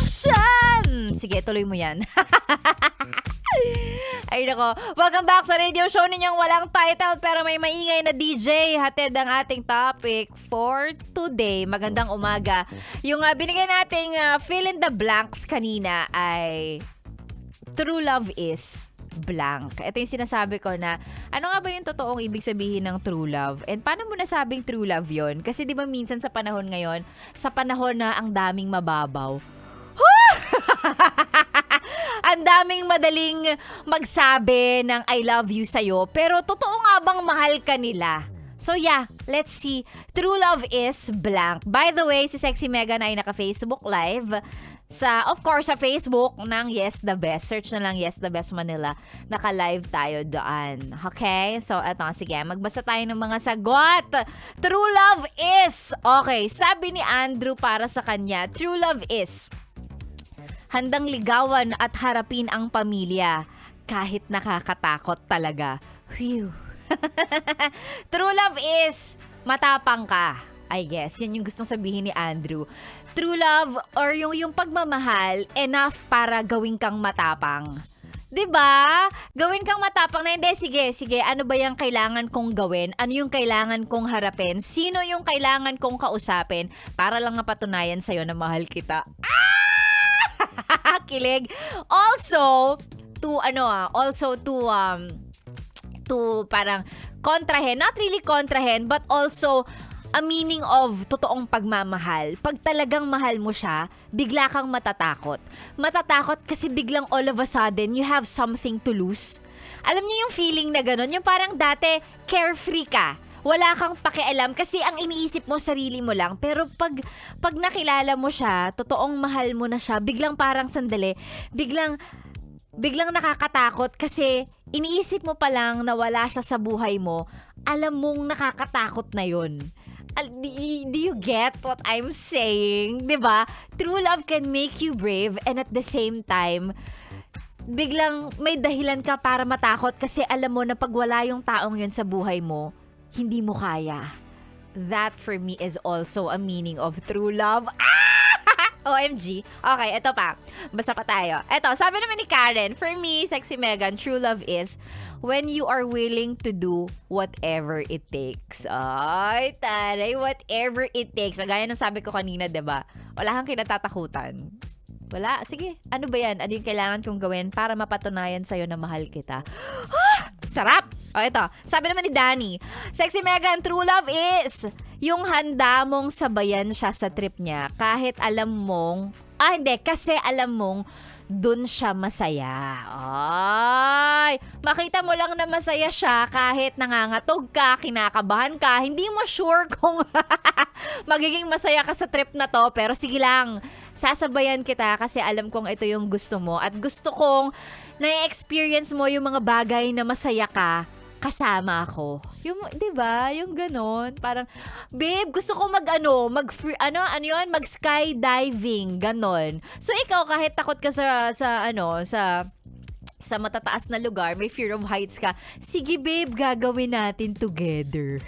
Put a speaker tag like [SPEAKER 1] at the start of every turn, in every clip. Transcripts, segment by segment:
[SPEAKER 1] Action! Sige, tuloy mo yan. Ay nako, welcome back sa radio show ninyong walang title pero may maingay na DJ. Hatid ang ating topic for today. Magandang umaga. Yung binigay nating fill in the blanks kanina ay true love is blank. Ito yung sinasabi ko na ano nga ba yung totoong ibig sabihin ng true love? And paano mo nasabing true love yon? Kasi di ba minsan sa panahon ngayon, sa panahon na ang daming mababaw, ang daming madaling magsabi ng I love you sa'yo, pero totoo nga bang mahal ka nila? So yeah, let's see. True love is blank. By the way, si Sexy Megan ay naka-Facebook Live of course, sa Facebook ng Yes The Best. Search na lang Yes The Best Manila. Naka-live tayo doon. Okay? So, eto, sige. Magbasa tayo ng mga sagot. True love is, okay, sabi ni Andrew para sa kanya, true love is handang ligawan at harapin ang pamilya kahit nakakatakot talaga. Phew. True love is matapang ka. I guess, yan yung gustong sabihin ni Andrew. True love or yung pagmamahal enough para gawin kang matapang. 'Di ba? Gawin kang matapang na hindi, sige, ano ba yung kailangan kong gawin? Ano yung kailangan kong harapin? Sino yung kailangan kong kausapin para lang mapatunayan sa'yo na mahal kita? Kilig. Also, to parang kontrahen, not really kontrahen, but also a meaning of totoong pagmamahal. Pag talagang mahal mo siya, bigla kang matatakot. Matatakot kasi biglang all of a sudden, you have something to lose. Alam niyo yung feeling na gano'n? Yung parang dati, carefree ka. Wala kang pakialam kasi ang iniisip mo, sarili mo lang. Pero pag nakilala mo siya, totoong mahal mo na siya, biglang parang sandali, biglang nakakatakot kasi iniisip mo pa lang na wala siya sa buhay mo, alam mong nakakatakot na yun. Do you get what I'm saying? 'Di ba? True love can make you brave and at the same time, biglang may dahilan ka para matakot kasi alam mo na pag wala yung taong yun sa buhay mo, hindi mo kaya. That for me is also a meaning of true love. OMG. Okay, ito pa. Basta pa tayo. Ito, sabi naman ni Karen, for me, Sexy Megan, true love is when you are willing to do whatever it takes. Ay, taray, whatever it takes. Gaya ng sabi ko kanina, diba? Wala kang kinatatakutan. Wala. Sige, ano ba yan? Ano yung kailangan kong gawin para mapatunayan sa'yo na mahal kita? Sarap! O, ito. Sabi naman ni Danny, Sexy Megan, true love is yung handa mong sabayan siya sa trip niya kahit alam mong, kasi alam mong dun siya masaya. Ay, makita mo lang na masaya siya kahit nangangatog ka, kinakabahan ka, hindi mo sure kung magiging masaya ka sa trip na to, pero sige lang, sasabayan kita kasi alam kong ito yung gusto mo at gusto kong na-experience mo yung mga bagay na masaya ka kasama ako. Yung, 'di ba? Yung ganon, parang babe, gusto ko mag-skydiving, ganon. So ikaw kahit takot ka sa matataas na lugar, may fear of heights ka, sige babe, gagawin natin together.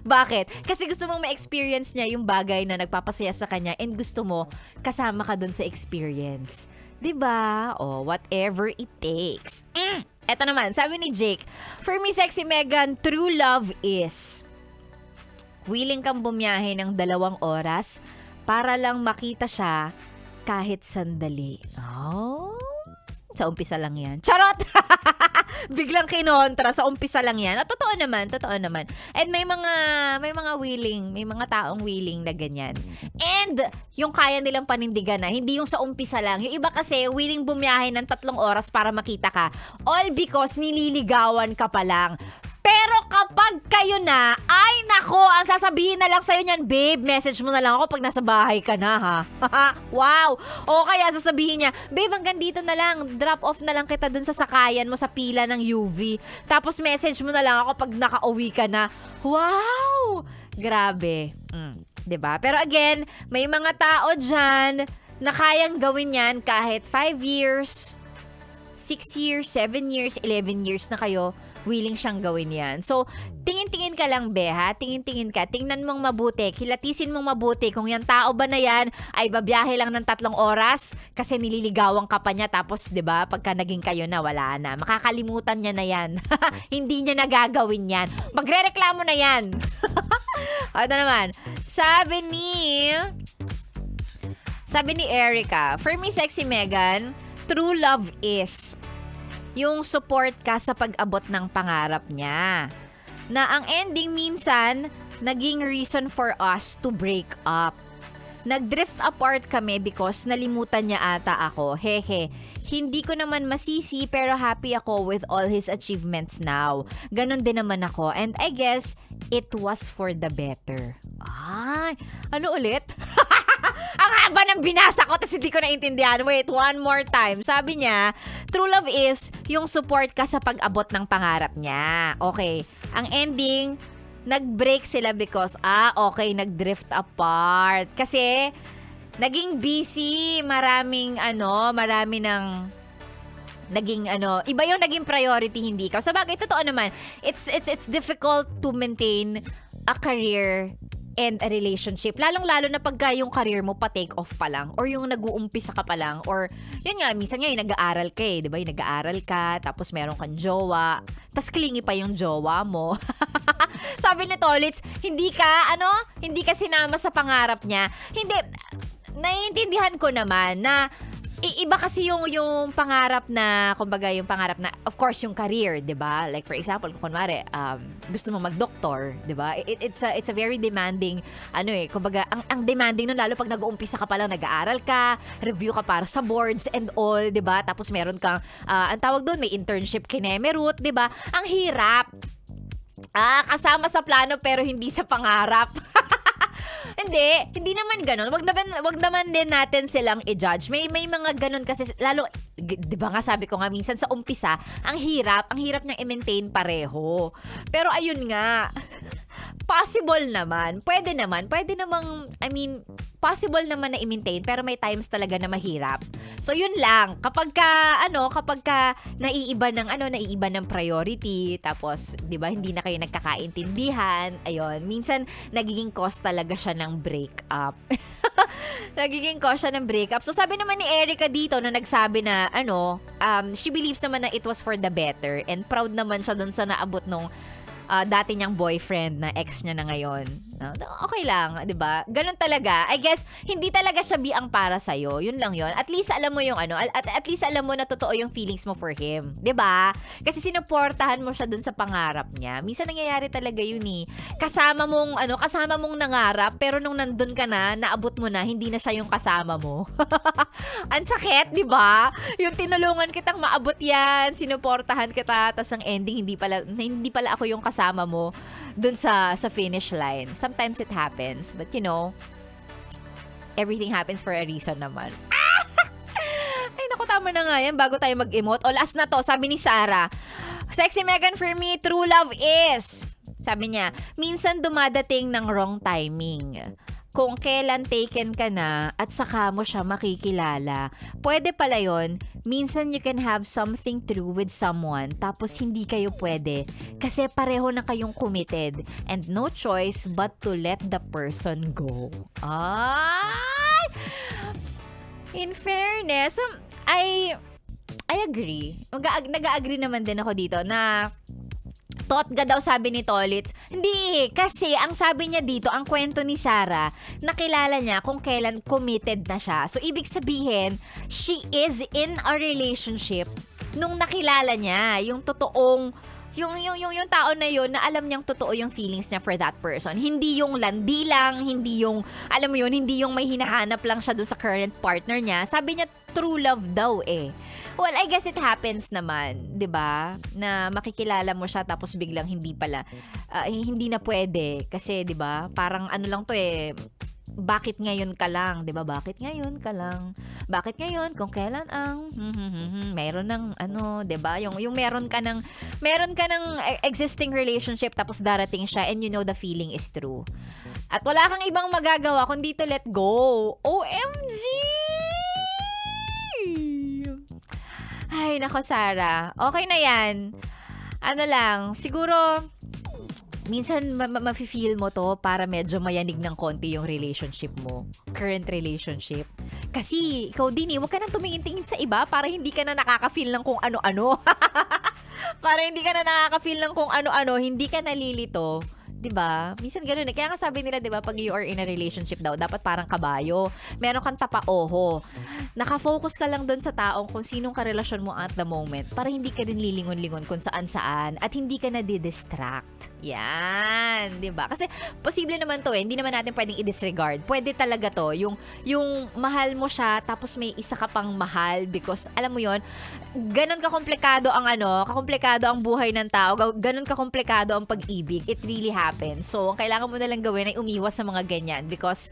[SPEAKER 1] Bakit? Kasi gusto mong ma-experience niya yung bagay na nagpapasaya sa kanya and gusto mo kasama ka dun sa experience. 'Di ba? Whatever it takes. Eto naman, sabi ni Jake, for me, Sexy Megan, true love is willing kang bumiyahe ng 2 oras para lang makita siya kahit sandali. Sa umpisa lang yan. Charot! Biglang kinontra, sa umpisa lang yan. Totoo naman. And may mga willing, may mga taong willing na ganyan. And yung kaya nilang panindigan na, hindi yung sa umpisa lang. Yung iba kasi willing bumiyahe ng 3 oras para makita ka. All because nililigawan ka pa lang. Pero kapag kayo na, ay nako, ang sasabihin na lang sa'yo niyan, babe, message mo na lang ako pag nasa bahay ka na, ha? Wow! O kaya sasabihin niya, babe, hanggang dito na lang, drop off na lang kita dun sa sakayan mo sa pila ng UV. Tapos message mo na lang ako pag nakauwi ka na. Wow! Grabe. 'Di ba? Pero again, may mga tao dyan na kayang gawin yan kahit 5 years, 6 years, 7 years, 11 years na kayo willing siyang gawin yan. So, tingin-tingin ka lang, be, ha? Tingin-tingin ka. Tingnan mong mabuti. Kilatisin mong mabuti. Kung yung tao ba na yan ay babiyahe lang ng 3 oras kasi nililigawan ka pa niya tapos, di ba, pagka naging kayo na, wala na. Makakalimutan niya na yan. Hindi niya nagagawin yan. Magre-reklamo na yan. Ano naman? Sabi ni Erica, for me, Sexy Megan, true love is yung support ka sa pag-abot ng pangarap niya. Na ang ending minsan, naging reason for us to break up. Nag-drift apart kami because nalimutan niya ata ako. Hehe. Hindi ko naman masisi pero happy ako with all his achievements now. Ganon din naman ako. And I guess, it was for the better. Ay, ano ulit? Ang haba ng binasa ko tapos hindi ko naintindihan. Wait, one more time. Sabi niya, true love is yung support ka sa pag-abot ng pangarap niya. Okay. Ang ending, nag-break sila because, okay, nag-drift apart. Kasi, naging busy, marami ng iba yung naging priority, hindi ikaw. Sa bagay, totoo naman, it's difficult to maintain a career and a relationship. Lalong-lalo na pagka yung career mo pa-take off pa lang or yung nag-uumpisa ka pa lang or yun nga, minsan nga yung nag-aaral ka di ba? Yung nag-aaral ka, tapos meron kang jowa, tas clingy pa yung jowa mo. Sabi ni Tolitz, hindi ka sinama sa pangarap niya. Hindi, naiintindihan ko naman na iba kasi yung pangarap na, kumbaga yung pangarap na, of course, yung career, di ba? Like for example, kung kunwari, gusto mo mag-doktor, di ba? It's a very demanding, kumbaga, ang demanding nun, lalo pag nag-uumpisa ka pa lang, nag-aaral ka, review ka para sa boards and all, di ba? Tapos meron kang, ang tawag doon, may internship kinemerut, di ba? Ang hirap. Kasama sa plano pero hindi sa pangarap. Hindi naman ganun. Wag naman din natin silang i-judge. May mga ganun kasi lalo 'di ba nga sabi ko nga minsan sa umpisa, ang hirap niyang i-maintain pareho. Pero ayun nga, possible naman. Pwede namang, possible naman na i-maintain pero may times talaga na mahirap. So yun lang, kapag ka naiiba ng priority, tapos 'di ba hindi na kayo nagkakaintindihan, ayun, minsan nagiging cause talaga siya ng breakup. Nagiging cause siya ng breakup. So sabi naman ni Erica dito na nagsabi na she believes naman na it was for the better and proud naman siya dun sa naabot nung dati niyang boyfriend na ex niya na ngayon. Okay lang, 'di ba? Ganun talaga. I guess hindi talaga siya biang para sa iyo. Yun lang 'yon. At least alam mo yung at least alam mo na totoo yung feelings mo for him, 'di ba? Kasi sinuportahan mo siya dun sa pangarap niya. Minsan nangyayari talaga yun eh. Kasama mong nangarap pero nung nandun ka na, naabot mo na, hindi na siya yung kasama mo. Ang sakit, 'di ba? Yung tinulungan kitang maabot 'yan, sinuportahan kita, tas ang ending hindi pala ako yung kasama mo dun sa finish line. Sometimes it happens, but everything happens for a reason naman. Ay, naku, tama na nga yan bago tayo mag-emote. O, last na to, sabi ni Sarah, Sexy Megan, for me, true love is, sabi niya, minsan dumadating ng wrong timing. Kung kailan taken ka na at saka mo siya makikilala. Pwede pala yun. Minsan you can have something true with someone tapos hindi kayo pwede kasi pareho na kayong committed and no choice but to let the person go. Ay! In fairness, I agree. Nag-agree naman din ako dito na Totga daw sabi ni Tolitz. Hindi, kasi ang sabi niya dito, ang kwento ni Sarah, nakilala niya kung kailan committed na siya. So, ibig sabihin, she is in a relationship nung nakilala niya, yung totoong, yung tao na yun na alam niyang totoo yung feelings niya for that person. Hindi yung landi lang, hindi yung, alam mo yun, hindi yung may hinahanap lang siya dun sa current partner niya. Sabi niya, true love daw eh. Well, I guess it happens naman, 'di ba? Na makikilala mo siya tapos biglang hindi pala hindi na pwede kasi 'di ba? Parang ano lang 'to eh. Bakit ngayon ka lang, 'di ba? Bakit ngayon ka lang? Bakit ngayon kung kailan ang meron ng 'di ba? Yung meron ka ng existing relationship tapos darating siya and you know the feeling is true. At wala kang ibang magagawa kundi to let go. OMG! Ay, nako Sarah. Okay na yan. ano lang, siguro, minsan mafe-feel mo to para medyo mayanig ng konti yung relationship mo. Current relationship. Kasi, ikaw din huwag ka nang tumingin-tingin sa iba para hindi ka na nakaka-feel ng kung ano-ano. Para hindi ka na nakaka-feel ng kung ano-ano, hindi ka nalilito. 'Di ba? Minsan ganoon Kaya nga sabi nila, 'di ba, pag you are in a relationship daw, dapat parang kabayo. Meron kang tapa-oho. Naka-focus ka lang doon sa taong kung sinong karelasyon mo at the moment para hindi ka rin lilingon-lingon kung saan-saan at hindi ka na di-distract. Yan, 'di ba? Kasi posible naman 'to hindi naman natin pwedeng i-disregard. Pwede talaga 'to, yung mahal mo siya tapos may isa ka pang mahal because alam mo 'yon, ganun kakomplikado ang buhay ng tao, ganun kakomplikado ang pag-ibig. It really happens. So, ang kailangan mo na lang gawin ay umiwas sa mga ganyan because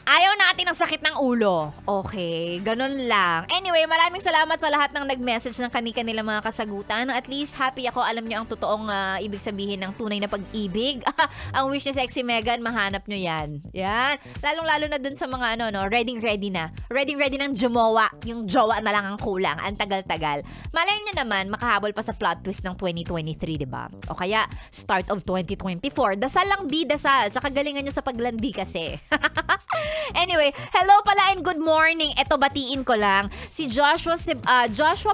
[SPEAKER 1] ayaw natin ng sakit ng ulo. Okay, ganun lang. Anyway, maraming salamat sa lahat ng nag-message ng kani-kanilang mga kasagutan. At least, happy ako. Alam niyo ang totoong ibig sabihin ng tunay na pag-ibig. Ang wish ni Sexy Megan, mahanap niyo yan. Yan. Lalong-lalo na dun sa mga ready na. Ready ng jumowa. Yung jowa na lang ang kulang. Ang tagal-tagal. Malay niyo naman, makahabol pa sa plot twist ng 2023, diba? O kaya, start of 2024. Dasal lang, dasal. Tsaka galingan niyo sa paglandi kasi. Anyway, hello pala and good morning. Eto, batiin ko lang si Joshua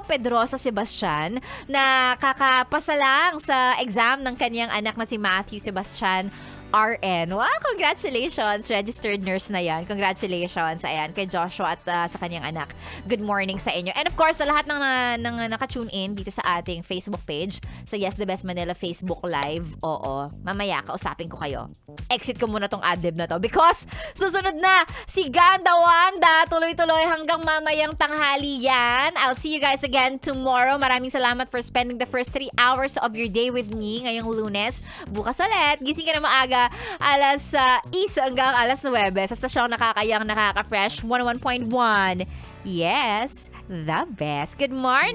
[SPEAKER 1] Pedrosa Sebastian na kakapasa lang sa exam ng kanyang anak na si Matthew Sebastian RN. Wow, congratulations. Registered nurse na yan. Congratulations. Ayan, kay Joshua at sa kanyang anak. Good morning sa inyo. And of course, sa lahat ng naka-tune in dito sa ating Facebook page, sa Yes The Best Manila Facebook Live. Oo, mamaya kausapin ko kayo. Exit ko muna tong ad-lib na to because susunod na si Ganda Wanda. Tuloy-tuloy hanggang mamayang tanghali yan. I'll see you guys again tomorrow. Maraming salamat for spending the first 3 hours of your day with me ngayong Lunes. Bukas ulit. Gising ka na maaga. Alas 1 hanggang alas 9 sa stasyong nakakayang nakaka-fresh 101.1. Yes, the best. Good morning!